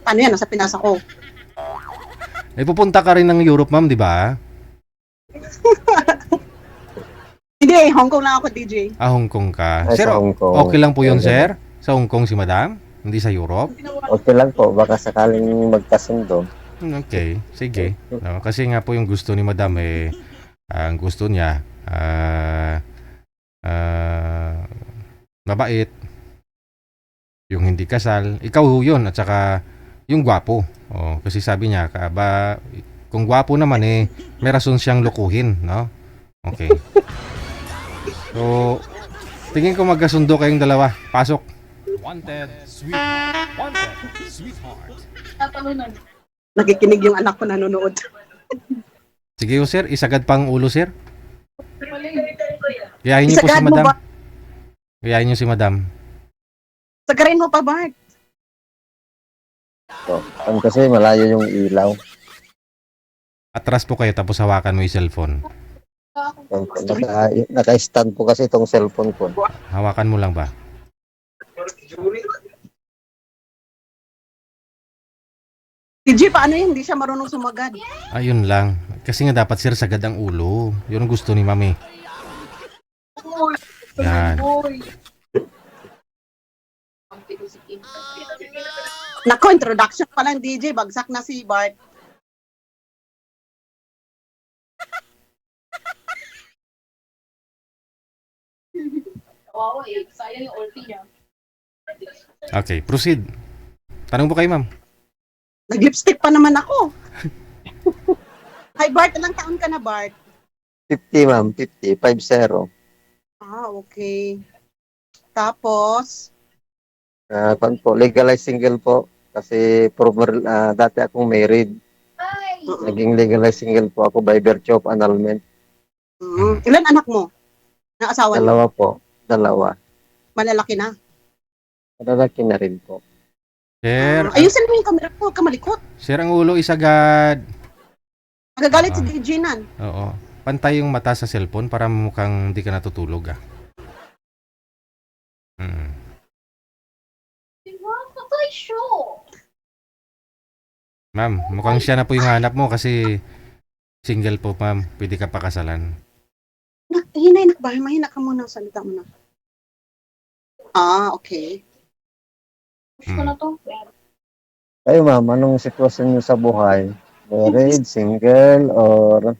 Paano yan? Nasa Pinas ako. Pupunta ka rin ng Europe, ma'am, di ba? Hindi, Hong Kong lang ako, DJ. Hong Kong ka. Ay, Sir, sa Hong Kong. okay lang po yun, Ayun, sir? Sa Hong Kong si madam? Hindi sa Europe? Okay lang po, baka sakaling magkasundo. Okay, sige. No, kasi nga po yung gusto ni madam ang gusto niya mabait, yung hindi kasal, ikaw yun, at saka yung gwapo. Kasi sabi niya, kung gwapo naman may rason siyang lukuhin, no? Okay. So, tingin ko magkasundo kayong dalawa. Pasok. Wanted, sweetheart. Wanted, sweetheart. Nakikinig yung anak ko nanonood. Sige po, sir, isagad pang ulo, sir. Gayahin niyo po si Isagad mo madam. ba? Gayahin niyo si madam. Sagarin mo pa, Bart. So, kasi malayo yung ilaw. Atras po kayo tapos hawakan mo yung cellphone. Naka-stand po kasi itong cellphone ko. Hawakan mo lang ba? DJ, paano yan? Hindi siya marunong sumagad. Ayun lang. Kasi nga dapat sir sagad ang ulo. Yun ang gusto ni mami. Yan. Nako, introduction pa lang, DJ. Bagsak na si Bart. Kawawa eh. Sayang yung ulti niya. Okay, proceed. Tanong po kayo, ma'am. Nag-lipstick pa naman ako. Hi, Bart. Ilang taon ka na, Bart? 50, ma'am. 50. 50. Ah, okay. Tapos, Pan po, legalized single po. Kasi dati akong married. Naging legalized single po ako by virtue of annulment. Ilan anak mo? Na asawa niyo? Dalawa po. Dalawa. Malalaki na. Malalaki na rin po. Sir, Ayusin mo yung camera ko. Huwag ka malikot. sir ang ulo isagad. Magagalit si DJ nan. Oo. Pantay yung mata sa cellphone para mukhang hindi ka natutulog ah. Patay siya. Ma'am, mukhang siya na po yung hanap mo kasi single po, ma'am. Pwede ka pakasalan. Hinay na ba? Mahina ka muna. Salita mo na. Ah, okay. Gusto ko na to. Kayo, ma'am, anong sitwasyon niyo sa buhay? Married, single, or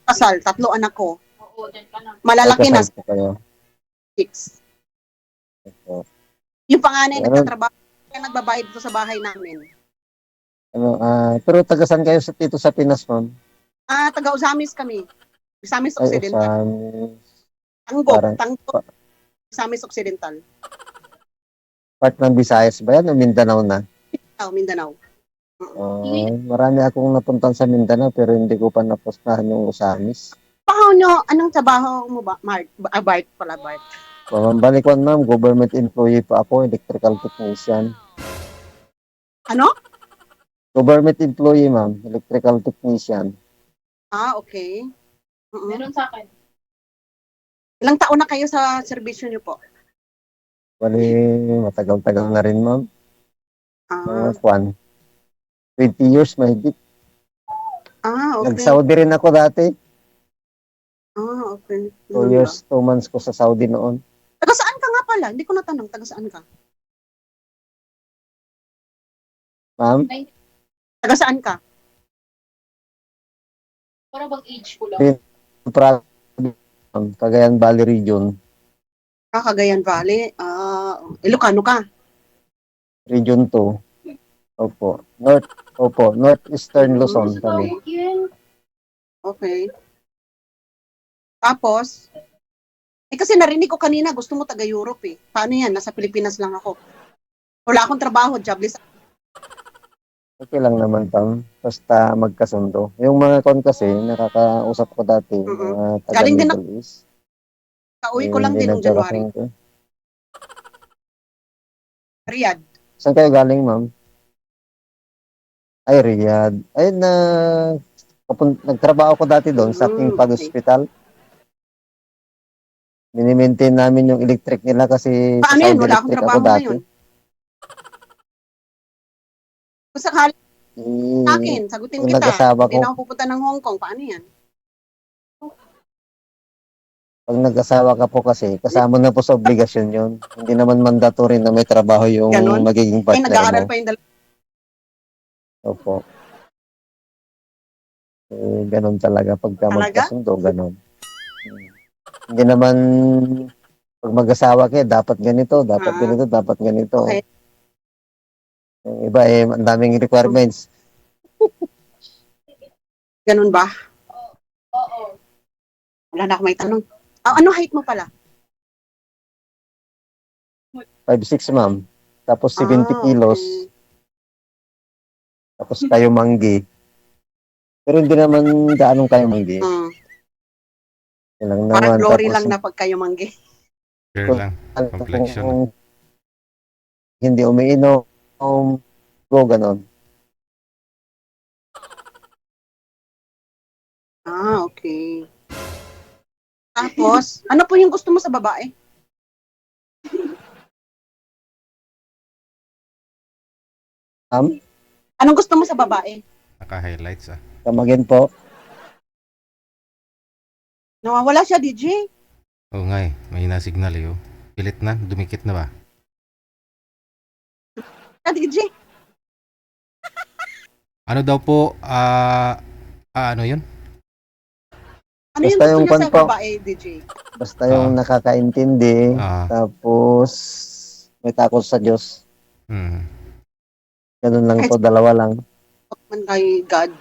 Kasal. 3 anak ko. Oo, dyan ka na. Malalaki na. kasal po kayo? 6. Opo. Yung panganay Ano? nagtatrabaho. Kaya nagbabayad dito sa bahay namin. Pero tagasan kayo dito sa Pinas, ma'am? Taga Usamis kami. Usamis Ay, Occidental. Tanggop. parang- Tanggop. Usamis Occidental. Part ng Visayas ba yan o Mindanao na? Mindanao. Marami akong napuntan sa Mindanao pero hindi ko pa napustahan yung Usamis. Paano, anong trabaho mo ba? Bart pala, Bart. Pamambalikon, ma'am, government employee pa ako, electrical technician. Ano? Government employee, ma'am, electrical technician. Okay. Meron sa akin. Ilang taon na kayo sa serbisyo niyo po? Bali, matagal-tagal na rin, ma'am. Ah, 20 years, mahigit. okay. Nag-Saudi rin ako dati. Okay. 2 years, 2 months ko sa Saudi noon. Taga saan ka nga pala? Hindi ko natanong. Taga saan ka? Ma'am, Taga saan ka? Para bang age ko lang. Cagayan Valley Region. Cagayan Valley. Ilocano ka? Region 2. Opo. Northeastern Luzon kami. Okay. Tapos, kasi narinig ko kanina, gusto mo taga-Europe eh. Paano yan? Nasa Pilipinas lang ako. Wala akong trabaho, jobless. Okay lang naman, Pam. Basta magkasundo. Yung mga kon kasi, nakakausap ko dati, mga taga Galing din Middle East. Kauwi ko lang Hindi din noong January. nagkakasundo. Riyadh. Saan kayo galing, ma'am? Ay, Riyadh. Ay, nagtrabaho ko dati doon sa King Fahd Okay. Hospital. Mini-maintain namin yung electric nila kasi Paano sa yun? Saudi Wala akong Electric trabaho ako dati. ngayon. Kung sakali Eh, sa akin, sagutin kung kita. nag-asawa Hindi ko, na ako pupunta ng Hong Kong. Paano yan? pag nag-asawa ka po kasi, kasama na po sa obligasyon yun. Hindi naman mandatory na may trabaho yung Ganon? magiging Eh, partner nag-aaral mo. pa yung dalawa. Opo. Eh, ganun talaga. Pagka Talaga? magkasundo, ganun. Hindi naman, pag mag-asawa kayo, dapat ganito, dapat Ah. ganito, dapat ganito. Okay. Yung iba eh, ang daming requirements. Ganun ba? Oo. Wala na ako may tanong. Ano height mo pala? 5'6", ma'am. Tapos 70 Ah, kilos. okay. Tapos kayo manggi. Pero hindi naman gaanong kayo manggi. Hmm. Yun lang Parang naman. glory Tapos, lang na pag kayo manggi. Fair lang. Complexion. kung hindi umiinom, go ganon. Ah, okay. Tapos, ano po yung gusto mo sa babae? Anong gusto mo sa babae? Naka-highlights ah. Kamagin po. Nawawala siya, DJ. Oo nga eh. May na-signal eh. Oh. Pilit na. Dumikit na ba? DJ. Ano daw po? Ano yun? Ano yung Basta gusto yung niya sa pan po. babae, DJ? Basta yung nakakaintindi. Tapos may takot sa Diyos. Hmm. Ganun lang po, dalawa lang. Man kay God.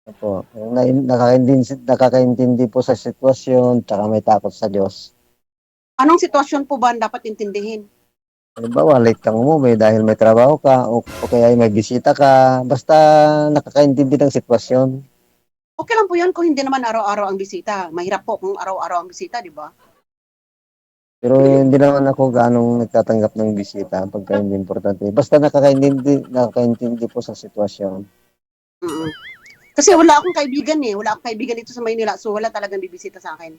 Opo. Yung nakakaintindi po sa sitwasyon, tsaka may takot sa Diyos. Anong sitwasyon po ba ang dapat intindihin? Halimbawa, late kang umuwi dahil may trabaho ka o kaya may bisita ka. Basta nakakaintindi ng sitwasyon. Okay lang po yun kung hindi naman araw-araw ang bisita. Mahirap po kung araw-araw ang bisita, di ba? Pero hindi naman ako ganong nagtatanggap ng bisita pagka hindi importante. Basta nakakaintindi po sa sitwasyon. Mm-mm. Kasi wala akong kaibigan eh. Wala akong kaibigan dito sa Maynila. So wala talagang bibisita sa akin.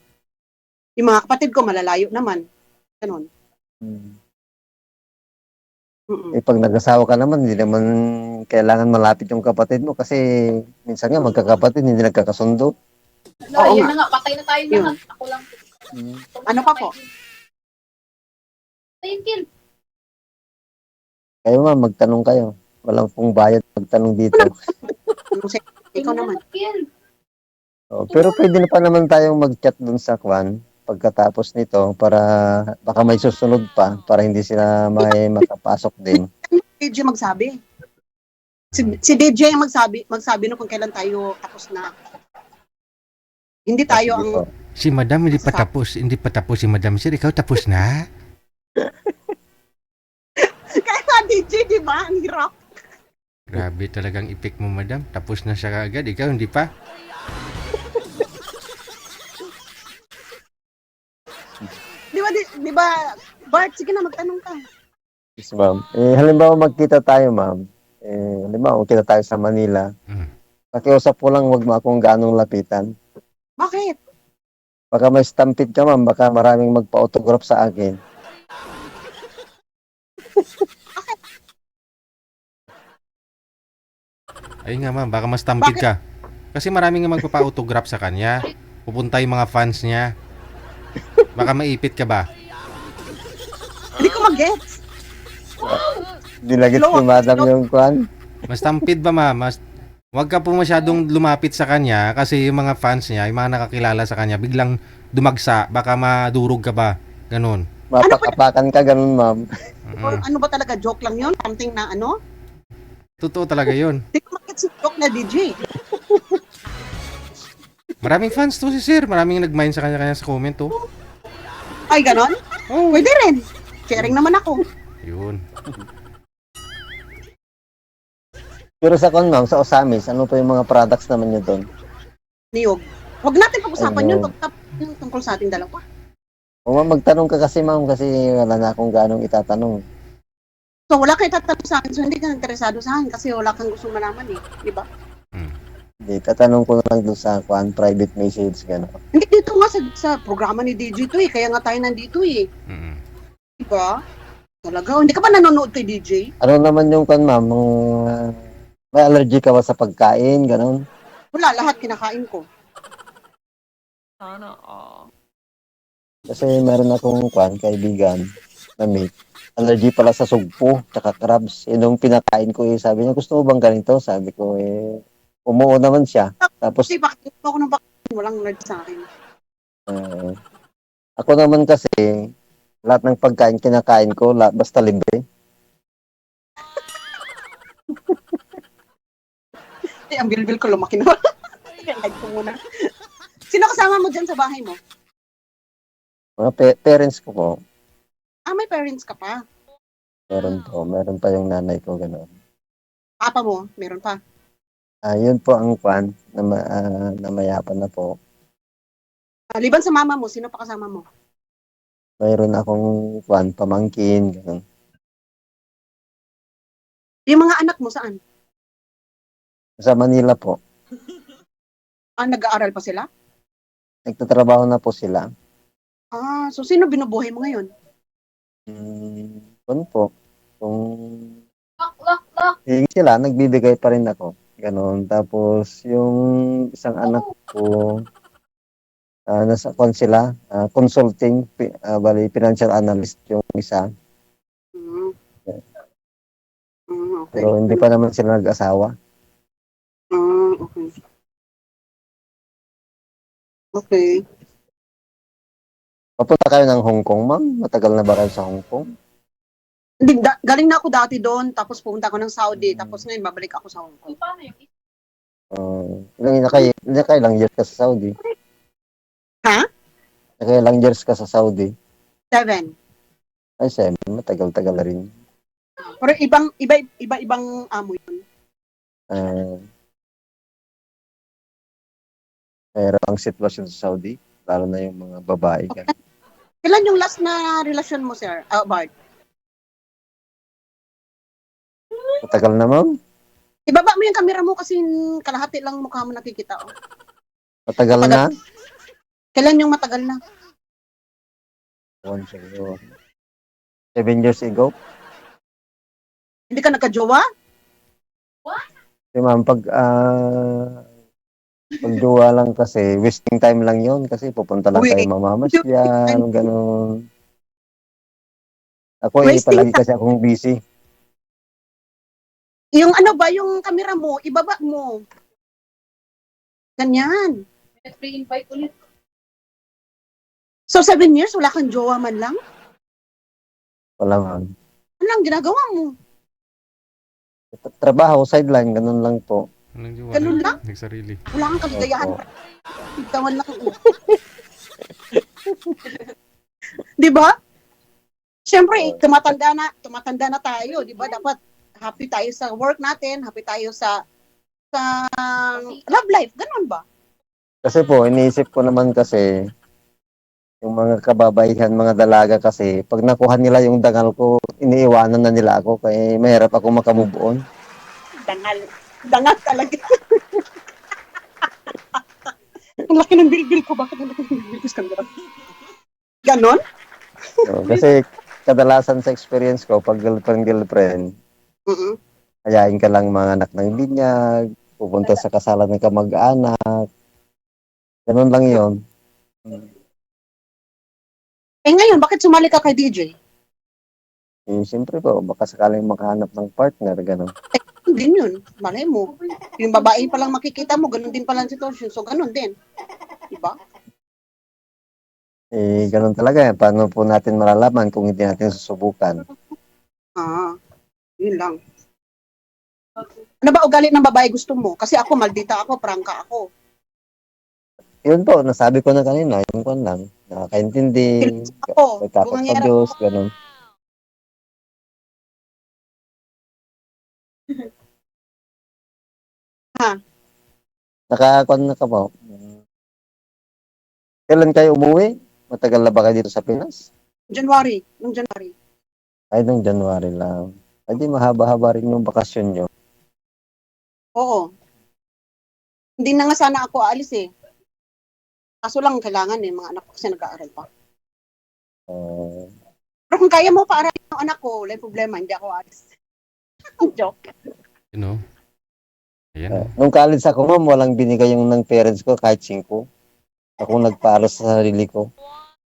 Yung mga kapatid ko malalayo naman. Ganun. Mm-mm. Eh, pag nag-asawa ka naman, hindi naman kailangan malapit yung kapatid mo kasi minsan nga magkakapatid, hindi nagkakasundo. Oo Yun nga. na nga, patay na tayo Yun. lahat. Ako lang. Ano pa po? Ayun, kill. Kayo ma'am, magtanong kayo. Walang pong bayad magtanong dito. Anong say- Ikaw naman. Kill. Oh, pero pwede na pa naman tayong mag-chat dun sa Kwan pagkatapos nito para baka may susunod pa para hindi sila may makapasok din. DJ magsabi. Si DJ ang magsabi no kung kailan tayo tapos na. Hindi tayo Sige ang po. Si Madam hindi pa tapos. Hindi pa tapos si Madam Sir. Ikaw tapos na? kaya DJ, di ba? Ang hirap. Grabe talagang ipik mo, Madam. Tapos na siya agad. Ikaw hindi pa? Di ba, Bart, sige na magtanong ka. Yes, ma'am. Eh, halimbawa magkita tayo, ma'am. Eh, halimbawa magkita tayo sa Manila. Pakiusap po lang, wag mo akong ganong lapitan. Bakit? Baka may stampede ka, ma'am. Baka maraming magpa-autograph sa akin. Ayun nga ma'am, baka mas tampid ka. Kasi maraming nga magpapa-autograph sa kanya. Pupunta yung mga fans niya. Baka maipit ka ba? Hindi ko mag-gets. Dilagit si madam yung Kwan. Mas tampid ba ma'am? Huwag ka po masyadong lumapit sa kanya kasi yung mga fans niya, yung mga nakakilala sa kanya, biglang dumagsa. Baka madurog ka ba? Ganun. Mapakapakan ka, ganun, ma'am. Or ano ba talaga, joke lang yun? Something na ano? Totoo talaga yun. Hindi ko mag-gets si joke na DJ. Maraming fans to si Sir. Maraming nag-mind sa kanya sa comment to. Ay, ganon? Oh, Pwede rin. Sharing naman ako. yun. Pero sa Kwan, ma'am, sa Osamis, ano pa yung mga products naman nyo doon? Niyog. Huwag natin pag-usapan Ayun. yun yung tungkol sa ating dalawa. O ma'am, magtanong ka kasi, ma'am, kasi wala na akong ganong itatanong. So, wala kayo tatanong sa akin. So, hindi ka interesado sa akin kasi wala kang gustong malaman eh. Di ba? Hindi, tatanong ko na lang doon sa Kwan, private message, gano'n. Hindi dito nga sa programa ni DJ to eh. Kaya nga tayo nandito eh. Mm. Di ba? Talaga? Hindi ka ba nanonood kay DJ? Ano naman yung kan ma'am, may allergy ka ba sa pagkain, ganun? Wala, lahat kinakain ko. Kasi meron akong kaibigan na mate. Allergy pala sa sugpo, tsaka crabs. Yun yung pinakain ko eh. Sabi niya, gusto mo bang ganito? Sabi ko eh, umuo naman siya. Tapos, Kasi bakit ako ng vaccine, walang nerd sa akin. uh, ako naman kasi, lahat ng pagkain kinakain ko, lahat, basta libre. Eh, ang bilbil ko lumaki na. Kaya like ko muna. Sino kasama mo dyan sa bahay mo? Mga parents ko po, Ah, may parents ka pa. meron pa yung nanay ko, gano'n. Papa mo, meron pa. Yun po ang na mayapan na po. Liban sa mama mo, sino pa kasama mo? Mayroon akong pamangkin, gano'n. Yung mga anak mo, saan? Sa Manila po, Ah, nag-aaral pa sila? nagtatrabaho na po sila. Ah, so sino binubuhay mo ngayon? Ano po, kung Lock. hihingi sila, nagbibigay pa rin ako. Ganon. Tapos, yung isang anak ko, nasa sila, consulting, bali, financial analyst yung isa. Mm. Okay. Pero hindi pa naman sila nag-asawa. Okay. Okay. Papunta kayo ng Hong Kong, ma'am? Matagal na ba kayo sa Hong Kong? Hindi, galing na ako dati doon, tapos pumunta ako ng Saudi, tapos ngayon babalik ako sa Hong Kong. Paano yung Nakailang years ka sa Saudi? Ha? Nakailang years ka sa Saudi? 7. Ay, 7. Matagal-tagal na rin. Pero iba-ibang amo yun. Mayroon ang sitwasyon sa Saudi, lalo na yung mga babae ka. Kailan yung last na relasyon mo, sir? Bart? Matagal na, ma'am? Ibaba mo yung camera mo kasi kalahati lang mukha mo nakikita. Oh. Matagal na? Kailan yung matagal na? 7 years ago? Hindi ka nagka-jowa? Kasi ma'am, pag jowa lang kasi, wasting time lang yon kasi pupunta lang Uy, tayo mamamasyal, gano'n. Ako Wasting palagi kasi akong busy. Yung ano ba, yung camera mo, ibaba mo. Ganyan. free invite ulit? So, 7 years, wala kang jowa man lang? Wala ma'am. Ano lang ginagawa mo? Trabaho, sideline, ganun lang po. Anong jowa? Ganun lang? Nagsarili. Wala kang kaligayahan. Opo. Tawan lang. Di ba? Siyempre, tumatanda na tayo, di ba? Dapat happy tayo sa work natin, happy tayo sa love life, ganun ba? Kasi po, iniisip ko naman kasi, yung mga kababaihan, mga dalaga kasi, pag nakuha nila yung dangal ko, iniiwanan na nila ako, kaya mahirap ako makamove on. Dangal talaga. Ang laki ng bilbil ko, bakit ang laki ng bilbil ko sa camera? Ganon? So, kasi kadalasan sa experience ko, pag girlfriend, Mm-mm. ayain ka lang mga anak ng binyag, pupunta sa kasalan ng kamag-anak, ganun lang yon. Eh ngayon, bakit sumali ka kay DJ? Siyempre po, baka sakaling makahanap ng partner, ganun. Ganun din yun. Malay mo. Yung babae palang makikita mo, ganun din pala ang sitwasyon. So, ganun din. Diba? Ganun talaga. Paano po natin malalaman kung hindi natin susubukan? Yun lang. Ano ba ugali ng babae gusto mo? Kasi ako, maldita ako, prangka ako. Yun po, nasabi ko na kanina, yung kwan lang, nakakaintindi, Ako, may takot sa bungangera Diyos, ako. ganun. Ha? Nakakwan na ka po. Kailan kayo umuwi? Matagal na ba kayo dito sa Pinas? January. Nung January. Ay, nung January lang. Ay, di mahaba-haba rin yung bakasyon nyo. Oo. Hindi na nga sana ako aalis eh. Kaso lang kailangan eh, mga anak ko kasi nag-aaral pa. Uh, Pero kung kaya mo, paaralin mo yung anak ko, wala yung problema, hindi ako alis. Joke. You know? Ayan. Nung college ako, ma'am, walang binigay yung ng parents ko kahit 5. Ako nagpaaral sa sarili ko.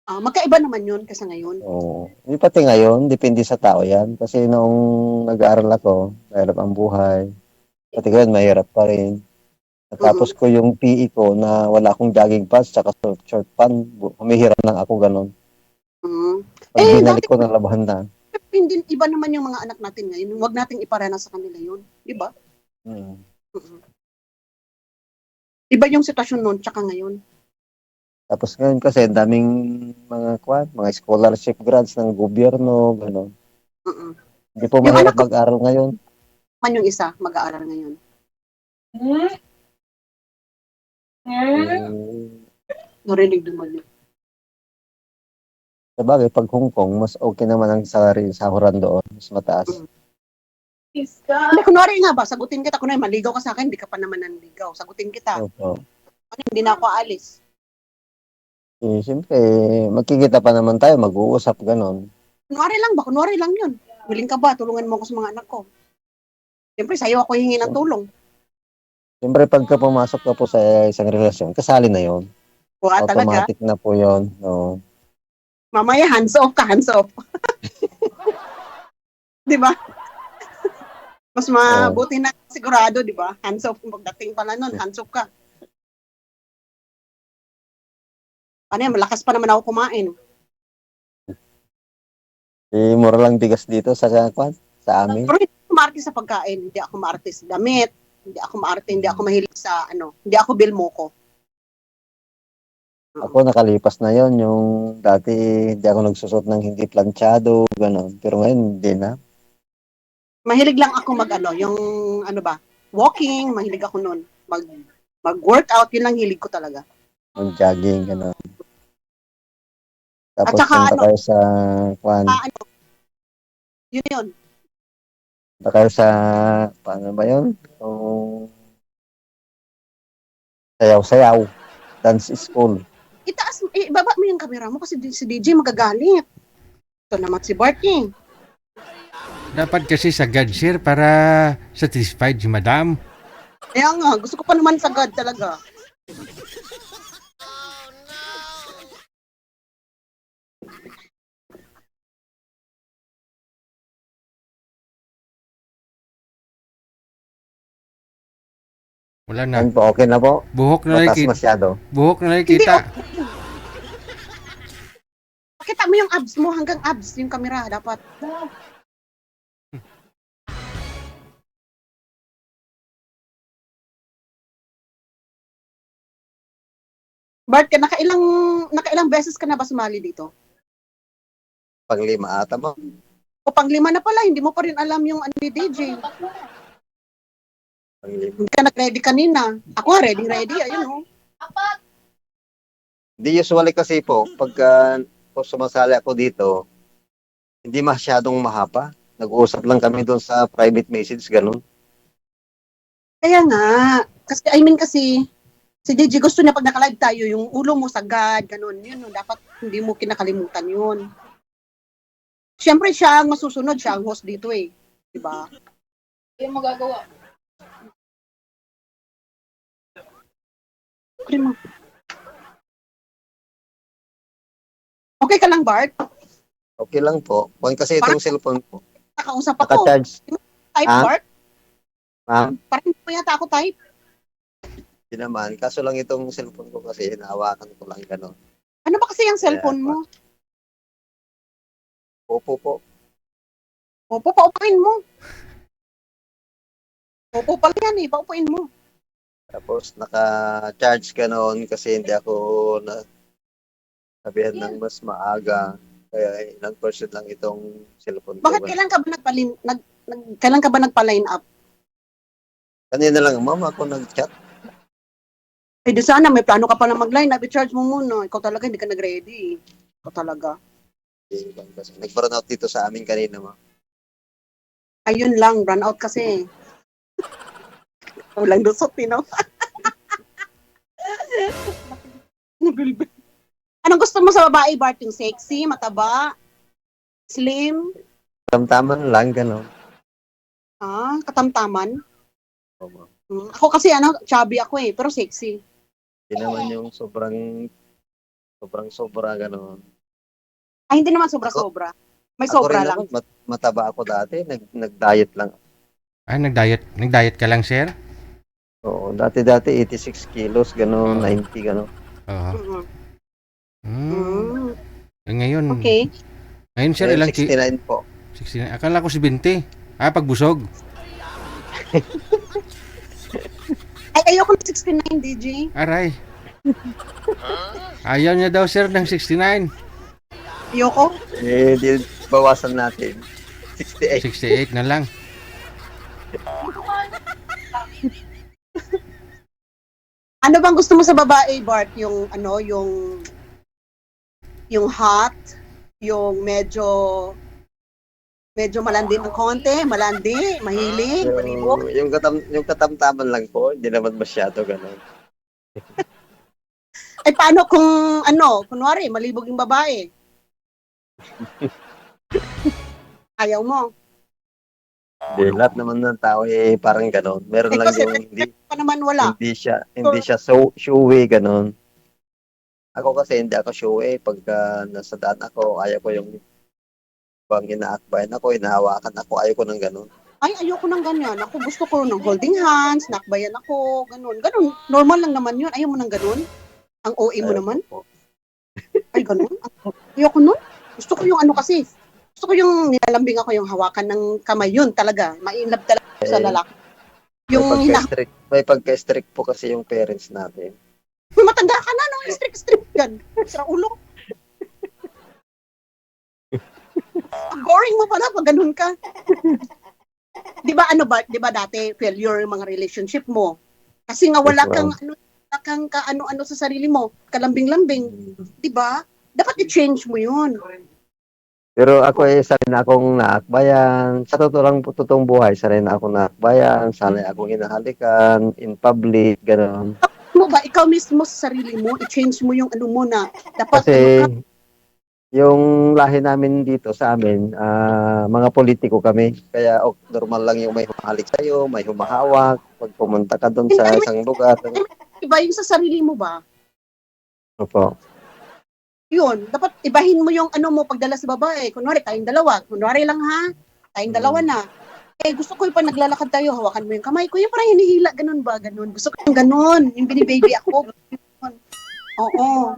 Magkaiba naman yun kasi ngayon. Oo. Hindi pati ngayon, depende sa tao yan. Kasi noong nag-aaral ako, mahirap ang buhay. Pati ngayon, mahirap pa rin. At tapos ko yung PE ko na wala akong jogging pants tsaka short pant. Humihiram lang ako ganun. Mm. Pag Eh, binalik ko na labahan na. Hindi, iba naman yung mga anak natin ngayon. Huwag nating iparana sa kanila yun. Diba? Hmm. Iba yung sitwasyon noon tsaka ngayon. Tapos ngayon kasi daming mga scholarship grants ng gobyerno, gano'n. Mm-mm. Hindi po Yung mahirap anak ko- mag-aral ngayon. Man yung isa, mag-aaral ngayon. Narinig naman yun. Sabagay, pag Hong Kong, mas okay naman ang salary sa sahuran doon. Mas mataas. Hindi, kunwari nga ba, sagutin kita. Kunwari, maligaw ka sa akin, hindi ka pa naman nanligaw. Sagutin kita. Opo. Ano, hindi na ako aalis. Eh, siyempre, magkikita pa naman tayo, mag-uusap, gano'n. Kunwari lang ba? Kunwari lang yun. Willing ka ba? Tulungan mo ako sa mga anak ko. Siyempre, sa'yo ako hingi ng tulong. Siyempre, pagka pumasok ka po sa isang relasyon, kasali na yon. Buha talaga. Automatic na po yon. No. Mamaya, hands off ka, hands off. Di ba? Mas mabuti na sigurado, di ba? Hands off. Kung pagdating pala nun, hands off ka. Ano yan, malakas pa naman ako kumain. Eh, mura lang bigas dito sa amin. Pero hindi ako maarte sa pagkain. Hindi ako maarte sa damit. Hindi ako maarte. Hindi ako mahilig sa Hindi ako bilmoko. Ako nakalipas na yon. Yung dati hindi ako nagsusot ng hindi planchado, gano'n. Pero ngayon hindi na. Mahilig lang ako yung walking. Mahilig ako nun. Mag-workout. Yun lang hilig ko talaga. Mag-jogging, gano'n. Tapos At saka punta kayo sa Yun. punta kayo sa paano ba yun? Yung sayaw-sayaw. Dance school. Ibaba mo yung camera mo kasi si DJ magagalit. Ito naman si Barty. Dapat kasi sa God share para satisfied si madam. Kaya nga, gusto ko pa naman sagad talaga. Wala na. Yan po, okay na po. Buhok na lang Mataas kita. masyado. Buhok na lang kita. Pakita mo yung abs mo hanggang abs yung camera dapat. Bart, nakailang beses ka na ba sumali dito? Pang-5 ata mo. O pang-5 na pala, hindi mo pa rin alam yung ni DJ. Pang-5. Hindi ka nag-ready kanina. Ako nga, ready, ayun Apat. Hindi usually kasi po, pagka sumasali ako dito, hindi masyadong mahaba. Nag-uusap lang kami doon sa private message, ganun. Kaya nga, kasi si DJ gusto niya pag naka-live tayo, yung ulo mo sagad, ganun. Yun, dapat hindi mo kinakalimutan yun. Siyempre siya ang masusunod, siya ang host dito eh. Diba? Hindi mo magagawa. Okay ka lang, Bart? Okay lang po. Kasi itong cellphone po, Nakausap ako. naka-charge. Type, Ah? Bart? Ma'am, Parang hindi pa yata ako type. hindi naman. Kaso lang itong cellphone ko kasi hinahawakan ko lang gano'n. Ano ba kasi yung cellphone mo? Opo po. Opo, paupuin mo. Opo pala yan eh, paupuin mo. Tapos naka-charge gano'n kasi hindi ako sabihan ng mas maaga. Kaya ilang percent lang itong cellphone ko. Bakit kailan ka ba kailan ka ba nagpa-line up? Kanina lang, ma'am, ako nag-chat. Eh di sana may plano ka pa na mag-line up, i-charge mo muna. Ikaw talaga hindi ka nag-ready. Ikaw talaga. Kasi nag-burn out dito sa amin kanina, ma'am. Ayun lang, run out kasi. Walang lusot, no? Anong gusto mo sa babae, Bart? Yung sexy, mataba, slim, Katamtaman lang, gano'n. Katamtaman. Oo, ma'am. Ako kasi chubby ako pero sexy. Hindi naman yung sobrang sobra, gano'n. Ay, hindi naman sobra-sobra. May Ako sobra rin lang. naman, mataba ako dati, nag-diet lang. Ay, nag-diet ka lang, sir? Oo, dati 86 kilos, gano'n, Oo. 90, gano'n. Oo. Mm. Hmm. Mm. Eh, ngayon, sir, Ngayon, ilang 69 po. 69. Akala ko si 20. Pagbusog. Ay, ayoko ng 69, DJ. Aray. Ayaw niya daw, sir, ng 69. Ayoko. Di bawasan natin. 68. 68 na lang. Ano bang gusto mo sa babae, Bart? Yung hot, yung medyo malandi ng konti, malandi, mahilig, malibog. Yung katamtaman lang po, hindi naman masyado, gano'n. Ay, paano kung, kunwari, malibog yung babae? Ayaw mo. Hindi, lahat naman ng tao parang gano'n. Meron lang Kasi yung hindi pa naman wala. hindi siya so showy, gano'n. Ako kasi hindi ako showy. Pagka nasa daan ako, ayaw ko yung bang inaakbayan ako, inahawakan ako, ayaw ko ng gano'n. Ay, ayoko ng ganyan. Ako gusto ko ng holding hands, nakbayan ako, ganun. Ganun, normal lang naman yun. Ayaw mo ng ganun? Ang OA mo Ayaw naman? ko po. Ay, ganun? Ayoko nun. Gusto ko yung kasi. Gusto ko yung nilalambing ako, yung hawakan ng kamay. Yun talaga. Ma-inlove talaga ako sa lalaki. Yung May pagka-strict po kasi yung parents natin. matanda ka na, no? Strict yan. Sa ulo. Ang boring mo pala pag ganun ka. Di ba dati failure yung mga relationship mo? Kasi nga wala kang ano sa sarili mo, kalambing-lambing, di ba? Dapat i-change mo 'yun. Pero ako sanay na akong naakbayan. Sa totoong buhay, sanay na akong naakbayan. Sanay akong hinahalikan in public, gano'n. Mo ba ikaw mismo sa sarili mo, i-change mo yung mo na dapat Kasi yung lahi namin dito sa amin, mga politiko kami. Kaya normal lang yung may humahalik sa'yo, may humahawak. Pag pumunta ka doon sa isang lugar. iba yung sa sarili mo ba? Opo. Yun, dapat ibahin mo yung mo pagdala sa babae. Kunwari, tayong dalawa. Kunwari lang ha, tayong dalawa na. Gusto ko yung pag naglalakad tayo, hawakan mo yung kamay ko. Yung parang hinihila, ganun ba? Ganun. Gusto ko yung ganun. Yung binibaby ako. Oo.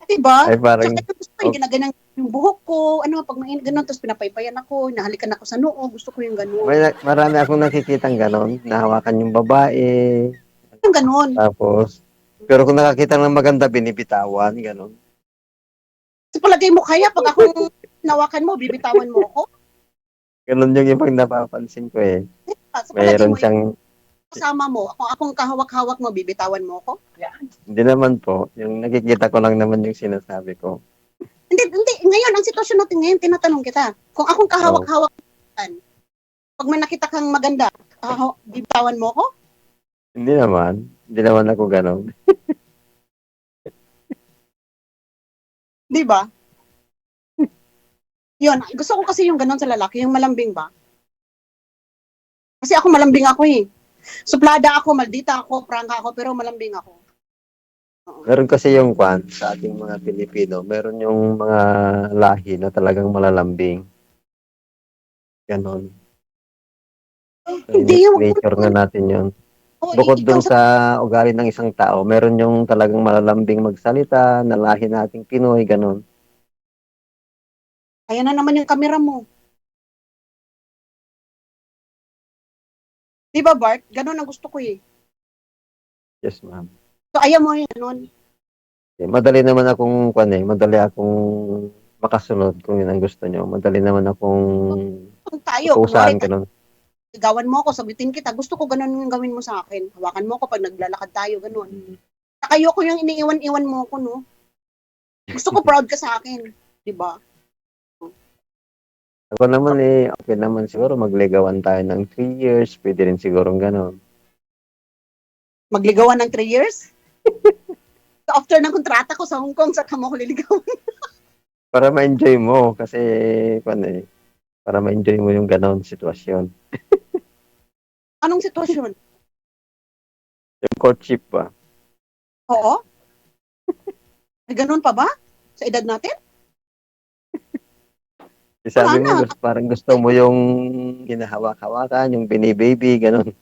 Diba? Ay parang, Tsaka gusto ko yung ginaganyan yung buhok ko. Pag ganun, tapos pinapaypayan ako, nahalikan ako sa noo. Gusto ko yung ganun. marami akong nakikitang gano'n. Nahawakan yung babae. Yung ganun. Tapos, pero kung nakakita ng maganda, binibitawan, gano'n. Sa palagay mo kaya, pag akong nawakan mo, bibitawan mo ako? Ganun yung ibang napapansin ko eh. Sa palagay Mayroon mo, siyang, kasama mo, akong kahawak-hawak mo, bibitawan mo ako? hindi naman po, yung nakikita ko lang naman yung sinasabi ko. Hindi. Ngayon, ang sitwasyon natin ngayon, tinatanong kita. Kung akong kahawak-hawak, pag may nakita kang maganda, bibitawan mo ako? Hindi naman ako gano'n. Di ba? Yun, gusto ko kasi yung ganon sa lalaki, yung malambing ba? Kasi ako malambing ako eh. Suplada ako, maldita ako, prangka ako, pero malambing ako. Meron kasi yung sa ating mga Pilipino, meron yung mga lahi na talagang malalambing. Ganon. Hindi, Nature na natin yun. Bukod ikaw dun sa ugali ng isang tao, meron yung talagang malalambing magsalita, na lahi nating Pinoy, ganon. Ayan na naman yung kamera mo. Di ba, Bart? Ganon ang gusto ko eh. Yes, ma'am. So, ayaw mo yung ganon. Madali naman madali akong makasunod kung yun ang gusto nyo. Madali naman akong Kung tayo, utusan, kunwari, ganon. gawan mo ako, sabitin kita, gusto ko ganon yung gawin mo sa akin. Hawakan mo ako pag naglalakad tayo, ganon. Ayoko yung iniiwan-iwan mo ako, no? Gusto ko proud ka sa akin. Di ba? Ako naman okay naman siguro magligawan tayo ng 3 years, pwede rin siguro ganon. Magligawan ng 3 years? So, after ng kontrata ko sa Hong Kong, saka mo ako liligawan. Para ma-enjoy mo kasi para ma-enjoy mo yung ganon sitwasyon. Anong sitwasyon? Yung courtship ba? Oo? Ay, ganun pa ba? Sa edad natin? Sabi Wala mo, na. parang gusto mo yung hinahawak-hawakan, yung bini-baby, ganon.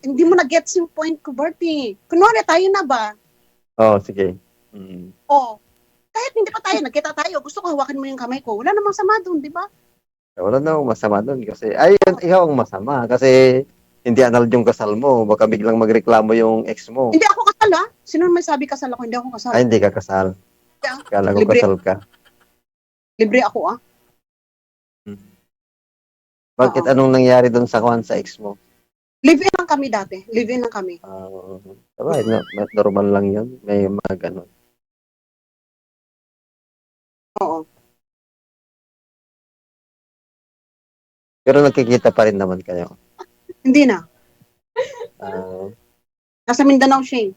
Hindi mo na-gets yung point ko, Bertie. Kunwari, tayo na ba? Oh, sige. Mm. Oo. Kahit hindi pa tayo, nagkita tayo, gusto ko hawakan mo yung kamay ko. Wala namang sama doon, di ba? Wala na akong masama doon kasi, ayun, ikaw ang masama kasi hindi anal yung kasal mo. Baka biglang magreklamo yung ex mo. Hindi ako kasal, ha? Sino may sabi kasal ako? Hindi ako kasal. Ay, hindi ka kasal. Yeah. Kala ko Libre. kasal ka. Libre ako, ah. Bakit Oo. anong nangyari doon sa kwan sa ex mo? Live-in lang kami dati. Live-in lang kami. Diba, normal lang yun. May mga ganon. Oo. Pero nagkikita pa rin naman kayo. Hindi na. Ah, Nasa Mindanao siya, eh.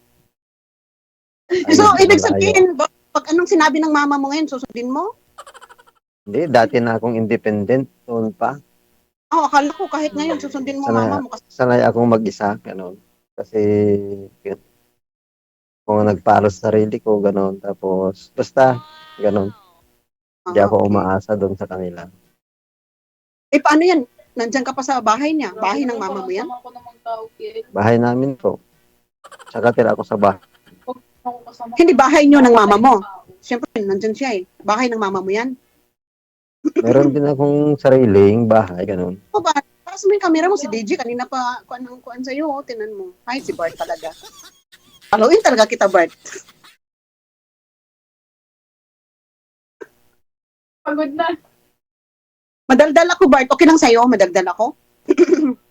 So, ayun, ibig malayo. sabihin, pag anong sinabi ng mama mo ngayon, susundin mo? Hindi, dati na akong independent noon pa. Akala ko kahit ngayon, susundin mo mama mo. Kasi, Sanay akong mag-isa, ganon. Kasi yun, kung nagparos sa sarili ko, ganon. Tapos, basta, ganon. Hindi ako okay. umaasa doon sa kanila. Eh, paano yan? Nandyan ka pa sa bahay niya? Bahay ng mama mo yan? Sama ko namang tao, kid. Bahay namin po. Saka tira ako sa bahay. Ako kasama Hindi bahay niyo ng mama mo. Siyempre, nandyan siya, eh. Bahay ng mama mo yan. Meron din akong sariling bahay, ganon. O ba? Taas mo yung camera mo, si DJ. Kanina pa, kuan sa'yo, oh. Tinan mo. Ay, si Bart talaga. Followin talaga kita, Bart. Pagod na. Madaldal ako, Bart. Okay lang sa'yo? Madaldal ako?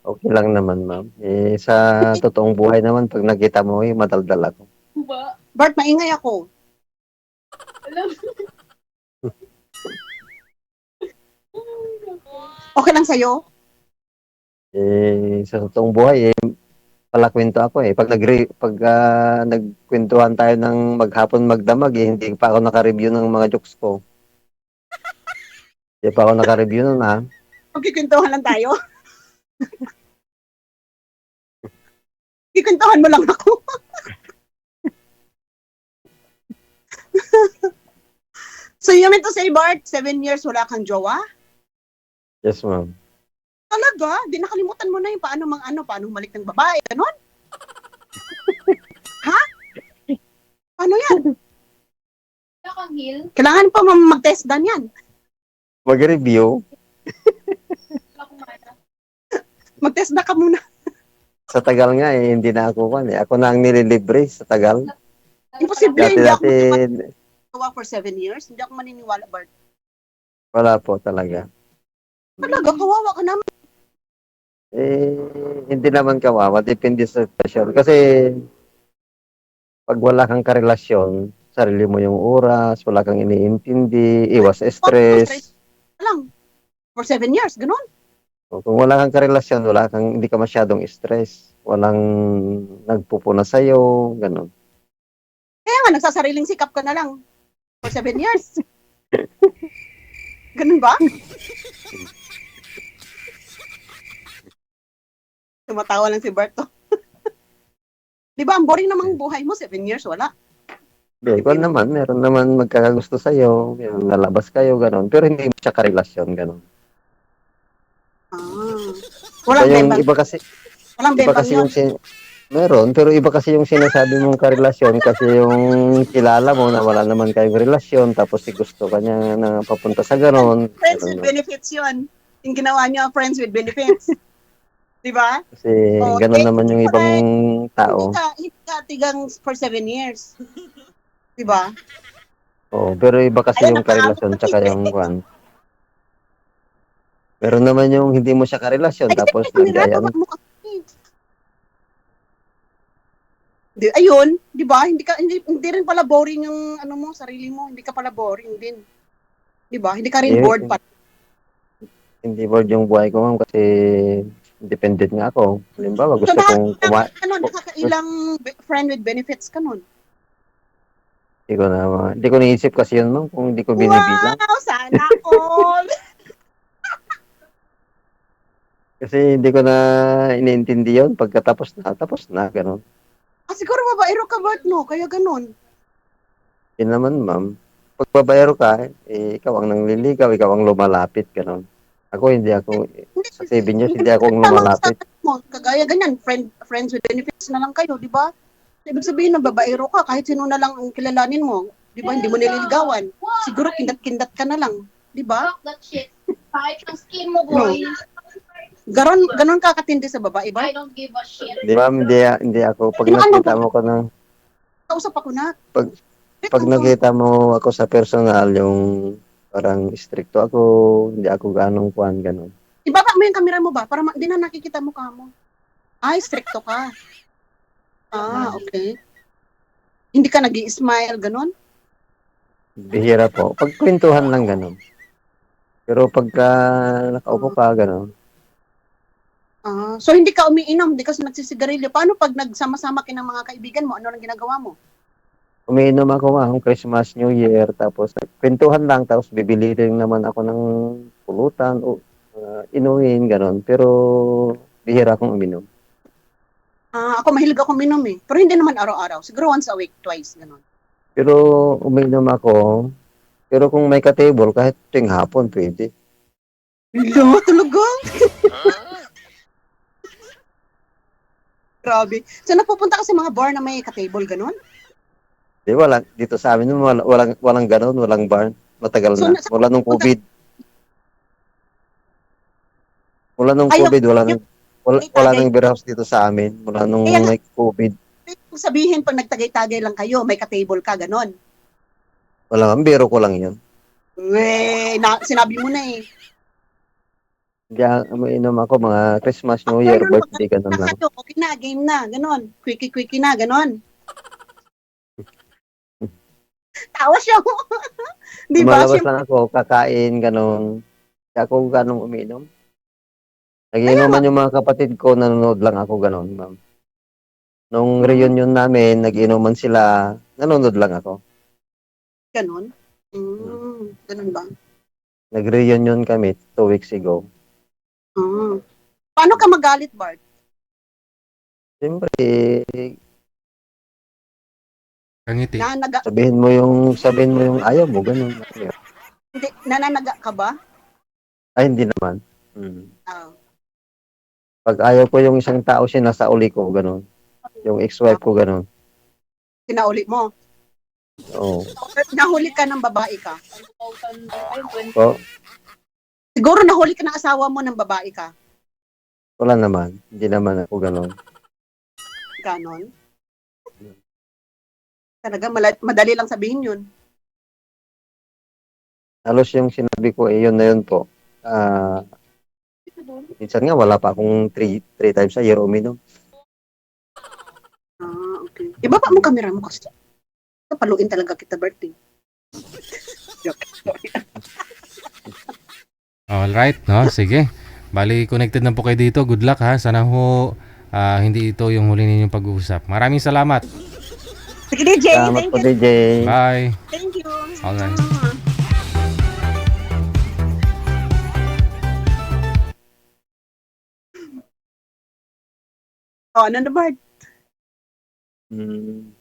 Okay lang naman, ma'am. Eh, sa totoong buhay naman, pag nakita mo, madaldal ako. Ba? Bart, maingay ako. Alam. Okay lang sa'yo? Eh, sa totoong buhay, palakwento ako eh. Pag nagkwentuhan tayo ng maghapon magdamag, hindi pa ako naka-review ng mga jokes ko. Hindi pa ako naka-review nun, ha? Magkikwentuhan lang tayo? Kikwentuhan mo lang ako. So you mean to say, Bart, 7 years wala kang jowa? Yes, ma'am. Talaga? Di nakalimutan mo na yung paano malik ng babae, ganon? Ha? Paano yan? Wala kang heel. Kailangan pa mag-test dan yan. Mag-review. Wala akong mana. Mag-test na ka muna. Sa tagal nga eh, hindi na ako kan eh. Ako na ang nililibre sa tagal. Imposible, hindi ako Dati-dati, jowa for 7 years. Hindi ako maniniwala, Bart. wala po talaga. Talaga, kawawa ka naman. Eh, hindi naman kawawa. Depende sa sitwasyon. Kasi, pag wala kang karelasyon, sarili mo yung oras, wala kang iniintindi, iwas stress. Lang. For 7 years, ganon. Kung wala kang karelasyon, hindi ka masyadong stress. Walang nagpupuna sa'yo, ganun. Kaya nga, nagsasariling sikap ka na lang. For 7 years. Ganun ba? Tumatawa lang si Berto. Di ba, ang boring namang buhay mo, 7 years, wala. Hindi, kung naman, meron naman magkakagusto sa'yo, yung lalabas kayo, ganun. Pero hindi mo siya karelasyon, ganun. Walang Yung bembang. iba kasi, Walang iba bembang kasi yun. meron, pero iba kasi yung sinasabi mong karelasyon kasi yung kilala mo na wala naman kayong relasyon, tapos si gusto ka niya na papunta sa ganon. Friends Ganun with na. benefits yun. Yung ginawa niyo, friends with benefits. Di ba? Kasi Oh, ganon eh, naman yung ibang tao. Hindi ka tigang for 7 years. Di ba? Oo, pero iba kasi Ayun, yung karelasyon tsaka yung kwan. Meron naman yung hindi mo siya karelasyon, Ay, tapos sige, kamera, nagdayan. wag mo kasi. Ayun, di ba? Hindi rin pala boring yung sarili mo. Hindi ka pala boring din. Di ba? Hindi ka rin Eh, bored pa. Hindi bored yung buhay ko, ma'am, kasi independent nga ako. Halimbawa, gusto kong kumain. Nakakailang friend with benefits ka nun. Hindi ko naisip kasi yun, ma'am, kung hindi ko binibilang. Wow! Sana all! Kasi hindi ko na iniintindi yun. Pagkatapos na, tapos na, gano'n. Siguro babaero ka, Bart, no? Kaya ganun. Yun naman, ma'am. Pag babaero ka, ikaw ang nangliligaw, ikaw ang lumalapit, gano'n. Ako, hindi ako, Hindi, sa 7 years, hindi hindi ako ang tamang lumalapit. status mo. Kagaya ganyan, friends with benefits na lang kayo, di ba? Ibig sabihin na babaero ka, kahit sino na lang ang kilalanin mo. Di ba? Hindi mo nililigawan. Siguro kindat-kindat ka na lang. Di ba? Fuck that shit. Kahit ang skin mo, boy. Ganon ka katindi sa babae ba? I don't give a shit. Di ma'am, hindi ako. Pag Ano nakita ba? mo ko ng, Kausap ako na. Pag- Wait pag lang, nakita mo ako sa personal, yung parang stricto ako, hindi ako ganong kuhan, gano'n. ibaba mo yung camera mo ba? Para hindi na nakikita mo ka mo. Ay, stricto ka. Okay. Hindi ka nag-i-smile, ganon? Bihira po. Pag kwentuhan lang, gano'n. Pero pagka nakaupo ka, gano'n. So hindi ka umiinom, hindi ka nagsisigarilyo. Paano pag nagsama-sama ka ng mga kaibigan mo? Ano ang ginagawa mo? Umiinom ako ma'am, Christmas, New Year, tapos kwentuhan lang, tapos bibili rin naman ako ng pulutan o inumin, gano'n. Pero bihira akong uminom. Ako mahilig ako uminom eh. Pero hindi naman araw-araw. Siguro once a week, twice, ganon. Pero uminom ako, pero kung may ka-table, kahit tuwing hapon, pwede. Hello, talaga? Grabe. So napupunta ka sa mga bar na may ka-table, ganon? Di wala, dito sa amin, walang gano'n, walang bar. Matagal So, na. Wala nung COVID. Wala nung Ayaw, COVID, wala tagay. nang beer house dito sa amin. Wala nung Kaya nga, may COVID. ibig sabihin, pag nagtagay-tagay lang kayo, may ka-table ka, ganon. Wala, ang biro ko lang yun. Sinabi mo na eh. Diyan, umiinom ako mga Christmas, New After Year, nun, birthday, ganun lang. kayo, okay na, game na, ganon. Quickie na, ganon. Tawa siya. Di ba? Lumalabas Siyempre, lang ako, kakain, ganun. Kaya ako ganun umiinom. Kaya nga. Nagiinuman yung mga kapatid ko, nanonood lang ako, ganun, ma'am. Nung Hmm. reunion namin, nagiinuman sila, nanonood lang ako. Ganon. Ganon ba? Nag-reunion kami 2 weeks ago. Paano ka magalit, Bart? Siyempre, Kangiti. sabihin mo yung ayaw mo, ganun. Hindi, nananaga ka ba? Ay, hindi naman. Hmm. Ah, Pag ayaw ko yung isang tao, sinasa uli ko, ganun. Yung ex-wife ko, ganun. Sinauli mo. Oo. Nahuli ka ng babae ka. So, Siguro nahuli ka ng asawa mo ng babae ka. wala naman. Hindi naman ako ganun. Ganon. Talaga, madali lang sabihin yun. Halos yung sinabi ko, yun na yun po. Minsan nga, wala pa akong 3 times a year uminom. Okay. Ibaba mo camera mo kasi. Paluin talaga kita, birthday. Alright, no? Sige. Bali, connected na po kayo dito. Good luck ha. Sana ho hindi ito yung huli ninyong pag-uusap. Maraming salamat. Sige, DJ. Salamat Thank po, you. DJ. Bye. Thank you. Alright. Ano na, Bart?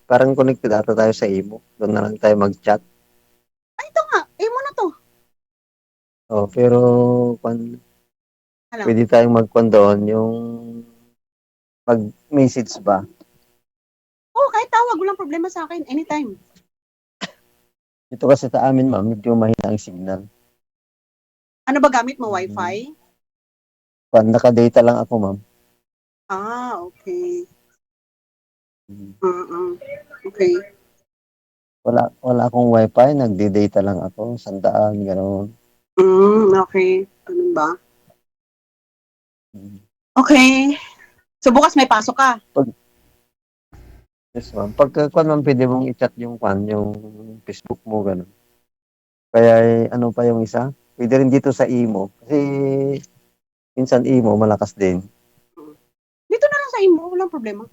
Parang connected ata tayo sa imo. Doon na lang tayo mag-chat. Ito nga. Mo na to. Oh, pero Ano? pwede tayong mag-con doon yung mag-message ba? Kahit tawag. Walang problema sa akin. Anytime. Ito kasi sa amin, ma'am, medyo mahina ang signal. Ano ba gamit mo? Wi-Fi? Naka-data lang ako, ma'am. Okay. Okay. Wala akong wifi, nagdi-data lang ako, 100, gano'n. Okay. Ganun ba? Okay. So, bukas may pasok ka. Yes, ma'am. Pagka ma'am, pwede mong i-chat yung yung Facebook mo, gano'n. Kaya, ano pa yung isa? Pwede rin dito sa imo. Kasi, minsan imo, malakas din. Dito na lang sa imo. Walang problema.